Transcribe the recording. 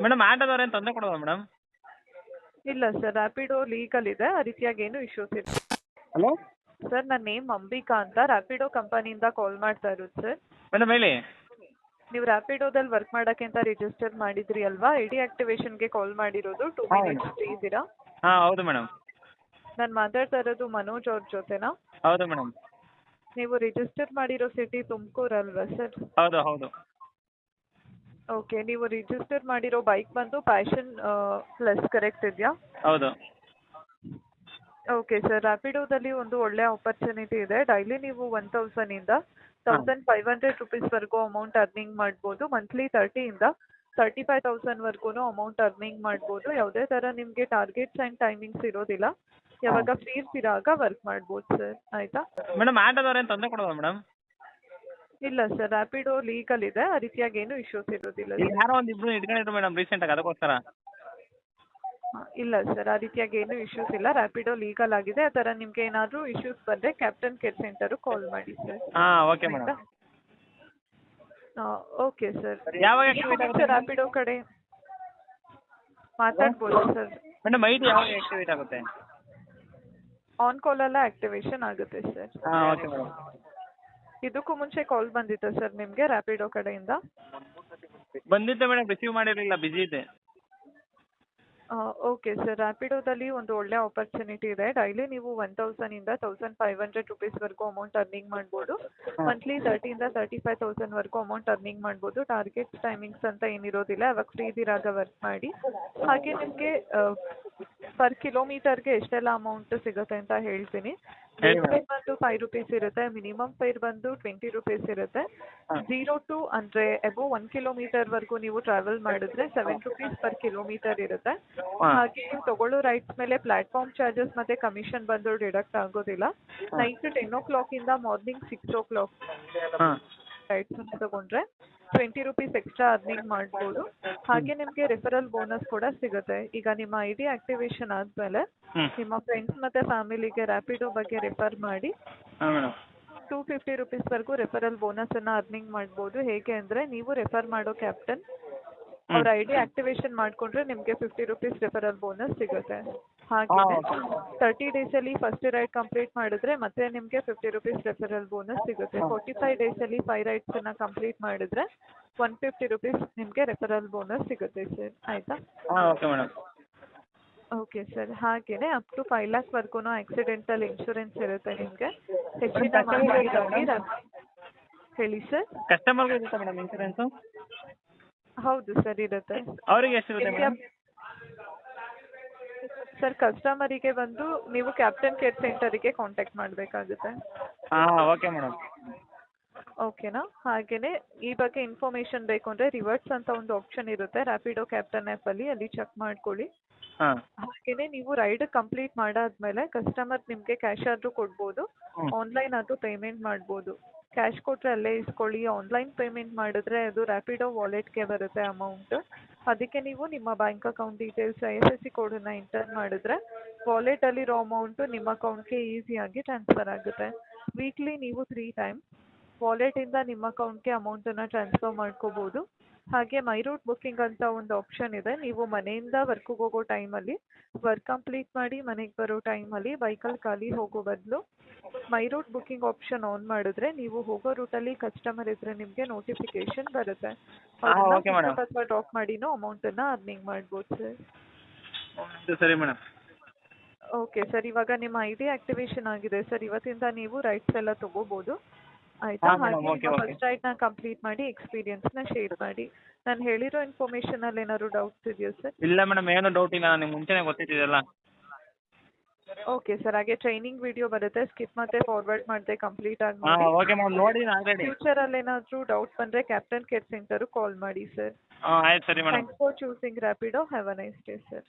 Madam ಆಟೋದವ್ರು ಏನು ತೊಂದರೆ ಕೊಡೋಲ್ಲ ಮೇಡಮ್? ಇಲ್ಲ ಸರ್, ರ್ಯಾಪಿಡೋ ಲೀಗಲ್ ಇದೆ, ಆ ರೀತಿಯಾಗಿ ಏನು ಇಶ್ಯೂಸ್ ಇಲ್ಲ. ಹಲೋ ಸರ್, ನನ್ನ ನೇಮ್ ಅಂಬಿಕಾ ಅಂತ, ರ್ಯಾಪಿಡೋ ಕಂಪನಿಯಿಂದ ಕಾಲ್ ಮಾಡ್ತಾ ಇರೋದು ಸರ್. ಮೇಡಮ್ ಹೇಳಿ. ನೀವು ರ್ಯಾಪಿಡೋದಲ್ಲಿ ವರ್ಕ್ ಮಾಡೋಕ್ಕೆ ಅಂತ ರಿಜಿಸ್ಟರ್ ಮಾಡಿದ್ರಿ ಅಲ್ವಾ? ಐ.ಡಿ ಆಕ್ಟಿವೇಷನ್ಗೆ ಕಾಲ್ ಮಾಡಿರೋದು. 2 ಮಿನಿಟ್ಸ್ ಫ್ರೀ ಇದ್ದೀರಾ? ಹಾಂ ಹೌದು ಮೇಡಮ್. ನಾನು ಮಾತಾಡ್ತಾ ಇರೋದು ಮನೋಜ್ ಅವ್ರ ಜೊತೆನಾ? ಹೌದು ಮೇಡಮ್. ನೀವು ರಿಜಿಸ್ಟರ್ ಮಾಡಿರೋ ಸಿಟಿ ತುಮಕೂರು ಅಲ್ವಾ ಸರ್? ಹೌದು ಹೌದು. ಓಕೆ, ನೀವು ರಿಜಿಸ್ಟರ್ ಮಾಡಿರೋ ಬೈಕ್ ಬಂದು ಪ್ಯಾಷನ್ ಪ್ಲಸ್ ಕರೆಕ್ಟ್ ಇದೆಯಾ? ಹೌದು. ಓಕೆ ಸರ್, ರ್ಯಾಪಿಡೋದಲ್ಲಿ ಒಂದು ಒಳ್ಳೆಯ ಆಪರ್ಚುನಿಟಿ ಇದೆ. ಡೈಲಿ ನೀವು 1000 1500 ರುಪೀಸ್ವರೆಗೂ ಅಮೌಂಟ್ ಅರ್ನಿಂಗ್ ಮಾಡ್ಬೋದು. ಮಂತ್ಲಿ 30ಇಂದ 35,000ವರೆಗೂ ಅಮೌಂಟ್ ಅರ್ನಿಂಗ್ ಮಾಡ್ಬೋದು. ಯಾವುದೇ ಥರ ನಿಮಗೆ ಟಾರ್ಗೆಟ್ಸ್ ಆ್ಯಂಡ್ ಟೈಮಿಂಗ್ಸ್ ಇರೋದಿಲ್ಲ. ಯಾವಾಗ ಫ್ರೀ ಇರ್ತೀರಾಗ ವರ್ಕ್ ಮಾಡ್ಬೋದು ಸರ್. ಆಯಿತಾ? ಮೇಡಮ್ ಆಟೋದವ್ರು ಏನು ತೊಂದರೆ ಕೊಡೋಲ್ಲ ಮೇಡಮ್? ಇಲ್ಲ ಸರ್, ರ್ಯಾಪಿಡೋ ಲೀಗಲ್ ಇದೆ, ಆ ರೀತಿಯಾಗಿ ಏನು ಇಶ್ಯೂಸ್ ಇರೋದಿಲ್ಲ ಈಗ ಸರ್. ಯಾರೋ ಒಂದು ಇಬ್ರು ಇಟ್ಕೊಂಡಿದ್ರು ಮೇಡಮ್ ರೀಸೆಂಟಾಗಿ, ಅದಕ್ಕೋಸ್ಕರ. ಇಲ್ಲ ಸರ್, ಆ ರೀತಿಯಾಗಿ ಏನು ಇಶ್ಯೂಸ್ ಇಲ್ಲ. ರ್ಯಾಪಿಡೋ ಲೀಗಲ್ ಆಗಿದೆ. ಆ ಥರ ನಿಮಗೆ ಏನಾದರೂ ಇಶ್ಯೂಸ್ ಬಂದರೆ ಕ್ಯಾಪ್ಟನ್ ಕೇರ್ ಸೆಂಟರು ಕಾಲ್ ಮಾಡಿ ಸರ್. ಹಾಂ ಓಕೆ ಮೇಡಮ್. Okay sir. ಯಾವಾಗ ಆಕ್ಟಿವೇಟ್ ಆಗುತ್ತೆ ರ್ಯಾಪಿಡೋ ಕಡೆ ಮಾತಾಡ್ಬೋದು ಸರ್. ಮೇಡಮ್ ಐ ಡಿ ಯಾವಾಗ ಆಕ್ಟಿವೇಟ್ ಆಗುತ್ತೆ? ಆನ್ ಕಾಲೆಲ್ಲ ಆಕ್ಟಿವೇಶನ್ ಆಗುತ್ತೆ ಸರ್. ಹಾಂ ಓಕೆ ಮೇಡಮ್. ಇದಕ್ಕೂ ಮುಂಚೆ ಕಾಲ್ ಬಂದಿತ್ತಾ ಸರ್ ನಿಮಗೆ ರ್ಯಾಪಿಡೋ ಕಡೆಯಿಂದ? ಬಂದಿದ್ದೆ ಮೇಡಮ್, ರಿಸೀವ್ ಮಾಡಿರಲಿಲ್ಲ, ಬಿಜಿ ಇದ್ದೆ. ಓಕೆ ಸರ್, ರ್ಯಾಪಿಡೋದಲ್ಲಿ ಒಂದು ಒಳ್ಳೆ ಆಪರ್ಚುನಿಟಿ ಇದೆ. ಡೈಲಿ ನೀವು 1000ಇಂದ 1500 ರುಪೀಸ್ವರೆಗೂ ಅಮೌಂಟ್ ಅರ್ನಿಂಗ್ ಮಾಡ್ಬೋದು. ಮಂತ್ಲಿ 30ಇಂದ 35,000ವರೆಗೂ ಅಮೌಂಟ್ ಅರ್ನಿಂಗ್ ಮಾಡ್ಬೋದು. ಟಾರ್ಗೆಟ್ಸ್ ಟೈಮಿಂಗ್ಸ್ ಅಂತ ಏನಿರೋದಿಲ್ಲ, ಅವಾಗ ಫ್ರೀ ಇದ್ದಿರಾಗ ವರ್ಕ್ ಮಾಡಿ. ಹಾಗೆ ನಿಮಗೆ ಪರ್ ಕಿಲೋಮೀಟರ್ಗೆ ಎಷ್ಟೆಲ್ಲ ಅಮೌಂಟ್ ಸಿಗುತ್ತೆ ಅಂತ ಹೇಳ್ತೀನಿ. ಬೇಸ್ ಫೇರ್ ಬಂದು 5 ರುಪೀಸ್ ಇರುತ್ತೆ. ಮಿನಿಮಮ್ ಫೇರ್ ಬಂದು 20 ರುಪೀಸ್ ಇರುತ್ತೆ. 0 to ಅಂದರೆ ಅಬೌವ್ 1 ಕಿಲೋಮೀಟರ್ವರೆಗೂ ನೀವು ಟ್ರಾವೆಲ್ ಮಾಡಿದ್ರೆ 7 ರುಪೀಸ್ ಪರ್ ಕಿಲೋಮೀಟರ್ ಇರುತ್ತೆ. ಹಾಗೆ ನೀವು ತಗೊಳ್ಳೋ ರೈಟ್ಸ್ ಮೇಲೆ ಪ್ಲಾಟ್ಫಾರ್ಮ್ ಚಾರ್ಜಸ್ ಮತ್ತೆ ಕಮಿಷನ್ ಬಂದು ಡಿಡಕ್ಟ್ ಆಗೋದಿಲ್ಲ. ನೈಟ್ 10 o'clockಯಿಂದ ಮಾರ್ನಿಂಗ್ 6 o'clock ರೈಟ್ಸ್ ತಗೊಂಡ್ರೆ 20 ರುಪೀಸ್ ಎಕ್ಸ್ಟ್ರಾ ಅರ್ನಿಂಗ್ ಮಾಡ್ಬೋದು. ಹಾಗೆ ನಿಮಗೆ ರೆಫರಲ್ ಬೋನಸ್ ಕೂಡ ಸಿಗುತ್ತೆ. ಈಗ ನಿಮ್ಮ ಐ.ಡಿ ಆಕ್ಟಿವೇಶನ್ ಆದಮೇಲೆ ನಿಮ್ಮ ಫ್ರೆಂಡ್ಸ್ ಮತ್ತು ಫ್ಯಾಮಿಲಿಗೆ ರ್ಯಾಪಿಡೋ ಬಗ್ಗೆ ರೆಫರ್ ಮಾಡಿ 250 ರುಪೀಸ್ವರೆಗೂ ರೆಫರಲ್ ಬೋನಸನ್ನು ಅರ್ನಿಂಗ್ ಮಾಡ್ಬೋದು. ಹೇಗೆ ಅಂದರೆ, ನೀವು ರೆಫರ್ ಮಾಡೋ ಕ್ಯಾಪ್ಟನ್ ಅವ್ರ ಐ.ಡಿ ಆಕ್ಟಿವೇಶನ್ ಮಾಡಿಕೊಂಡ್ರೆ ನಿಮಗೆ 50 ರುಪೀಸ್ ರೆಫರಲ್ ಬೋನಸ್ ಸಿಗುತ್ತೆ. ಹಾಗೆ 30 ಡೇಸಲ್ಲಿ ಫಸ್ಟ್ ರೈಡ್ ಕಂಪ್ಲೀಟ್ ಮಾಡಿದ್ರೆ ಮತ್ತೆ ನಿಮಗೆ 50 ರುಪೀಸ್ ರೆಫರಲ್ ಬೋನಸ್ ಸಿಗುತ್ತೆ. 45 ಡೇಸಲ್ಲಿ 5 ರೈಡ್ಸನ್ನು ಕಂಪ್ಲೀಟ್ ಮಾಡಿದ್ರೆ 150 ರುಪೀಸ್ ನಿಮಗೆ ರೆಫರಲ್ ಬೋನಸ್ ಸಿಗುತ್ತೆ ಸರ್. ಆಯಿತಾ? Okay madam. ಓಕೆ ಸರ್, ಹಾಗೆಯೇ ಅಪ್ ಟು 5 lakhವರೆಗೂ ಆಕ್ಸಿಡೆಂಟಲ್ ಇನ್ಶೂರೆನ್ಸ್ ಇರುತ್ತೆ ನಿಮಗೆ. ಹೆಚ್ಚಿನ ಮಾಹಿತಿಗಾಗಿ ಹೇಳಿ ಸರ್. ಕಸ್ಟಮರ್ಗೆ ಇರುತ್ತೆ ಮೇಡಮ್ ಇನ್ಶೂರೆನ್ಸು? ಹೌದು ಸರ್, ಇರುತ್ತೆ. ಅವರಿಗೆ ಎಷ್ಟಿರುತ್ತೆ ಮೇಡಮ್? ಸರ್, ಕಸ್ಟಮರಿಗೆ ಬಂದು ನೀವು ಕ್ಯಾಪ್ಟನ್ ಕೇರ್ ಸೆಂಟರಿಗೆ ಕಾಂಟ್ಯಾಕ್ಟ್ ಮಾಡಬೇಕಾಗುತ್ತೆ. ಹಾಂ ಓಕೆ ಮೇಡಮ್. ಓಕೆನಾ? ಹಾಗೆಯೇ ಈ ಬಗ್ಗೆ ಇನ್ಫಾರ್ಮೇಷನ್ ಬೇಕು ಅಂದರೆ ರಿವರ್ಟ್ಸ್ ಅಂತ ಒಂದು ಆಪ್ಷನ್ ಇರುತ್ತೆ ರ್ಯಾಪಿಡೋ ಕ್ಯಾಪ್ಟನ್ ಆ್ಯಪಲ್ಲಿ, ಅಲ್ಲಿ ಚೆಕ್ ಮಾಡ್ಕೊಳ್ಳಿ. ಹಾಗೆಯೇ ನೀವು ರೈಡ್ ಕಂಪ್ಲೀಟ್ ಮಾಡಾದ್ಮೇಲೆ ಕಸ್ಟಮರ್ ನಿಮಗೆ ಕ್ಯಾಶ್ ಆದರೂ ಕೊಡ್ಬೋದು, ಆನ್ಲೈನ್ ಆದರೂ ಪೇಮೆಂಟ್ ಮಾಡ್ಬೋದು. ಕ್ಯಾಶ್ ಕೊಟ್ಟರೆ ಅಲ್ಲೇ ಇಸ್ಕೊಳ್ಳಿ. ಆನ್ಲೈನ್ ಪೇಮೆಂಟ್ ಮಾಡಿದ್ರೆ ಅದು ರ್ಯಾಪಿಡೋ ವಾಲೆಟ್ಗೆ ಬರುತ್ತೆ ಅಮೌಂಟ್. ಅದಕ್ಕೆ ನೀವು ನಿಮ್ಮ ಬ್ಯಾಂಕ್ ಅಕೌಂಟ್ ಡೀಟೇಲ್ಸ್ IFSC ಕೋಡನ್ನು ಎಂಟರ್ ಮಾಡಿದ್ರೆ ವಾಲೆಟಲ್ಲಿರೋ ಅಮೌಂಟು ನಿಮ್ಮ ಅಕೌಂಟ್ಗೆ ಈಸಿಯಾಗಿ ಟ್ರಾನ್ಸ್ಫರ್ ಆಗುತ್ತೆ. ವೀಕ್ಲಿ ನೀವು 3 ಟೈಮ್ಸ್ ವಾಲೆಟಿಂದ ನಿಮ್ಮ ಅಕೌಂಟ್ಗೆ ಅಮೌಂಟನ್ನು ಟ್ರಾನ್ಸ್ಫರ್ ಮಾಡ್ಕೋಬೋದು. ಹಾಗೆ ಮೈ ರೂಟ್ ಬುಕ್ಕಿಂಗ್ ಅಂತ ಒಂದು ಆಪ್ಷನ್ ಇದೆ. ನೀವು ಮನೆಯಿಂದ ವರ್ಕಿಗೆ ಹೋಗೋ ಟೈಮಲ್ಲಿ ವರ್ಕ್ ಕಂಪ್ಲೀಟ್ ಮಾಡಿ ಮನೆಗೆ ಬರೋ ಟೈಮಲ್ಲಿ ಬೈಕಲ್ಲಿ ಖಾಲಿ ಹೋಗೋ ಬದಲು ಮೈ ರೂಟ್ ಬುಕ್ಕಿಂಗ್ ಆಪ್ಷನ್ ಆನ್ ಮಾಡಿದ್ರೆ ನೀವು ಹೋಗೋ ರೂಟಲ್ಲಿ ಕಸ್ಟಮರ್ ಇದ್ದರೆ ನಿಮಗೆ ನೋಟಿಫಿಕೇಶನ್ ಬರುತ್ತೆ. ಅಥವಾ ಡ್ರಾಪ್ ಮಾಡಿನೂ ಅಮೌಂಟನ್ನು ಅರ್ನಿಂಗ್ ಮಾಡ್ಬೋದು ಸರ್. ಸರಿ ಮೇಡಮ್. ಓಕೆ ಸರ್, ಇವಾಗ ನಿಮ್ಮ ಐ.ಡಿ ಆಕ್ಟಿವೇಶನ್ ಆಗಿದೆ ಸರ್. ಇವತ್ತಿಂದ ನೀವು ರೈಟ್ಸ್ ಎಲ್ಲ ತೊಗೋಬೋದು. ಆಯಿತಾ? ಹಾಗೆ ಫಸ್ಟ್ ರೈಡ್ನ ಕಂಪ್ಲೀಟ್ ಮಾಡಿ ಎಕ್ಸ್ಪೀರಿಯನ್ಸ್ನ ಶೇರ್ ಮಾಡಿ. ನಾನು ಹೇಳಿರೋ ಇನ್ಫಾರ್ಮೇಷನಲ್ಲಿ ಏನಾದ್ರು ಡೌಟ್ಸ್ ಇದೆಯಾ ಸರ್? ಇಲ್ಲ ಮೇಡಮ್, ಏನೂ ಡೌಟ್ ಇಲ್ಲ, ನಿಮ್ಗೆ ಮುಂಚೆನೇ ಗೊತ್ತಿದ್ದೆಲ್ಲ. ಓಕೆ ಸರ್, ಹಾಗೆ ಟ್ರೈನಿಂಗ್ ವಿಡಿಯೋ ಬರುತ್ತೆ, ಸ್ಕಿಪ್ ಮತ್ತೆ ಫಾರ್ವರ್ಡ್ ಮಾಡದೆ ಕಂಪ್ಲೀಟ್ ಆಗಿ ಓಕೆ ಮ್ಯಾಮ್, ನೋಡಿ ಆಲ್ರೆಡಿ. ಫ್ಯೂಚರಲ್ಲಿ ಏನಾದರೂ ಡೌಟ್ ಬಂದರೆ ಕ್ಯಾಪ್ಟನ್ ಕೇರ್ ಸೆಂಟರು ಕಾಲ್ ಮಾಡಿ ಸರ್. ಆಯ್ತು ಸರಿ madam. Thanks for choosing Rapido. Have a nice day sir.